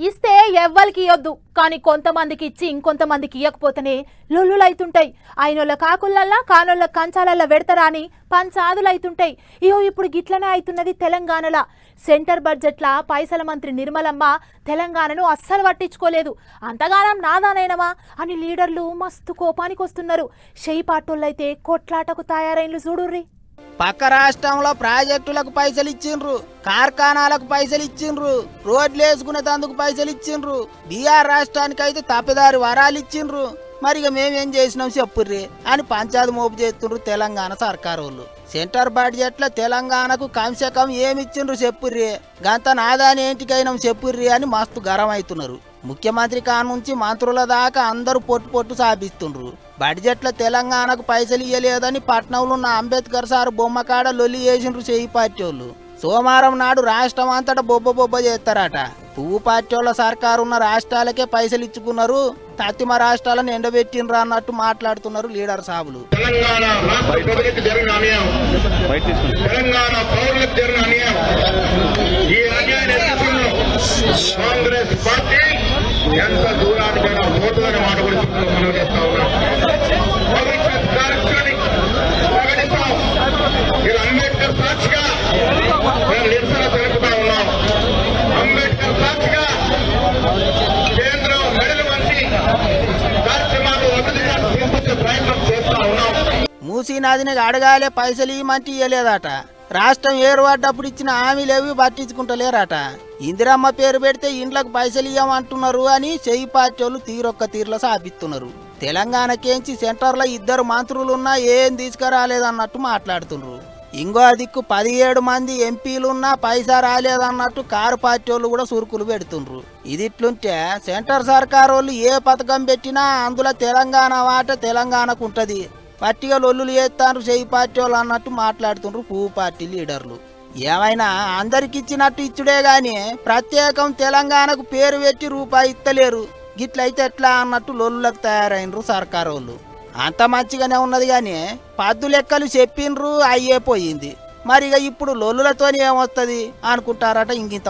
ఇస్తే ఎవ్వరికి ఇవ్వద్దు, కానీ కొంతమందికి ఇచ్చి ఇంకొంతమందికి ఇవ్వకపోతేనే లొల్లులైతుంటాయి. అయినోళ్ళ కాకులల్లా కానోళ్ళ కంచాలల్లా పెడతారా అని పంచాదులైతుంటాయి. ఇప్పుడు గిట్లనే అవుతున్నది తెలంగాణలో. సెంటర్ బడ్జెట్ల పైసల మంత్రి నిర్మలమ్మ తెలంగాణను అస్సలు పట్టించుకోలేదు. అంతగానం నాదానైనమా అని లీడర్లు మస్తు కోపానికి వస్తున్నారు. షెయి పాటోళ్ళైతే కొట్లాటకు తయారైన్లు చూడుర్రి. పక్క రాష్ట్రంలో ప్రాజెక్టులకు పైసలు ఇచ్చిండ్రు, కార్ఖానాలకు పైసలు ఇచ్చిండ్రు, రోడ్లు వేసుకునేందుకు పైసలు ఇచ్చిండ్రు. బీఆర్ రాష్ట్రానికి అయితే తప్పిదారి వరాలు ఇచ్చిండ్రు. మరి ఇక మేమేం చేసినాం చెప్పుర్రి అని పంచాయతీ మోపు చేస్తుండ్రు తెలంగాణ సర్కారు వాళ్ళు. సెంటర్ బడ్జెట్లో తెలంగాణకు కమ్సే కమ్ ఏమిచ్చిండ్రు చెప్పుర్రి, గంత నాదాని ఏంటికైనా చెప్పుర్రి అని మస్తు గరం అవుతున్నారు. ముఖ్యమంత్రి కానుంచి మంత్రుల దాకా అందరూ పొట్టు సాపిస్తుండ్రు. బడ్జెట్లో తెలంగాణకు పైసలు ఇయ్యలేదని పట్నంలో ఉన్న అంబేద్కర్ సార్ బొమ్మకాడ లొల్లి చేసిండ్రు చెయ్యి పార్టీ వాళ్ళు. సోమవారం నాడు రాష్ట్రం అంతటా బొబ్బ చేస్తారట. పువ్వు పార్టీ వాళ్ళ సర్కారు ఉన్న రాష్ట్రాలకే పైసలు ఇచ్చుకున్నారు, తత్తిమ రాష్ట్రాలను ఎండబెట్టిండ్రు అన్నట్టు మాట్లాడుతున్నారు లీడర్ సాబులు. కాంగ్రెస్ పార్టీ ఎంత దూరానికైనా పోతుందని మాట కూడా మనం చేస్తా ఉన్నాం. భవిష్యత్ కార్యక్రమాన్ని ప్రకటిస్తాం. ఇలా అంబేద్కర్ సాక్షిగా మేము నిరసన తెలుపుతా ఉన్నాం. అంబేద్కర్ సాక్షిగా కేంద్రం మెడలు వంచి కార్యక్రమాలు అభివృద్ధిగా తీసుకొచ్చే ప్రయత్నం చేస్తా ఉన్నాం. మూసీ నదిని అడగాలే పైసలు ఇవ్వమంటే ఇవ్వలేదట. రాష్ట్రం ఏర్పడ్డప్పుడు ఇచ్చిన హామీలేవి పట్టించుకుంటలేరట. ఇందిరమ్మ పేరు పెడితే ఇండ్లకు పైసలు ఇవ్వమంటున్నారు అని చెయ్యి పార్టీ వాళ్ళు తీరొక్క తీరులో సాపిస్తున్నారు. తెలంగాణకేంచి సెంటర్లో 2 మంత్రులున్నా ఏం తీసుకురాలేదన్నట్టు మాట్లాడుతున్నారు. ఇంకో దిక్కు 17 మంది ఎంపీలున్నా పైసా రాలేదన్నట్టు కారు పార్టీ వాళ్ళు కూడా సురుకులు పెడుతుండ్రు. ఇదిట్లుంటే సెంటర్ సర్కారు వాళ్ళు ఏ పథకం పెట్టినా అందులో తెలంగాణ వాట తెలంగాణకు ఉంటది, పట్టిగా లొల్లులు చేస్తాను చెయ్యి పార్టీ వాళ్ళు అన్నట్టు మాట్లాడుతుండ్రు పువ్వు పార్టీ లీడర్లు. ఏమైనా అందరికిచ్చినట్టు ఇచ్చుడే గాని ప్రత్యేకం తెలంగాణకు పేరు పెట్టి రూపాయి ఇస్తలేరు. గిట్లయితే ఎట్లా అన్నట్టు లొల్లులకు తయారైనరు సర్కారు వాళ్ళు. అంత మంచిగానే ఉన్నది గాని పద్దు లెక్కలు చెప్పిండ్రు, అయ్యే పోయింది. మరిగా ఇప్పుడు లొల్లులతోనే ఏమొస్తుంది అనుకుంటారట ఇంకింత.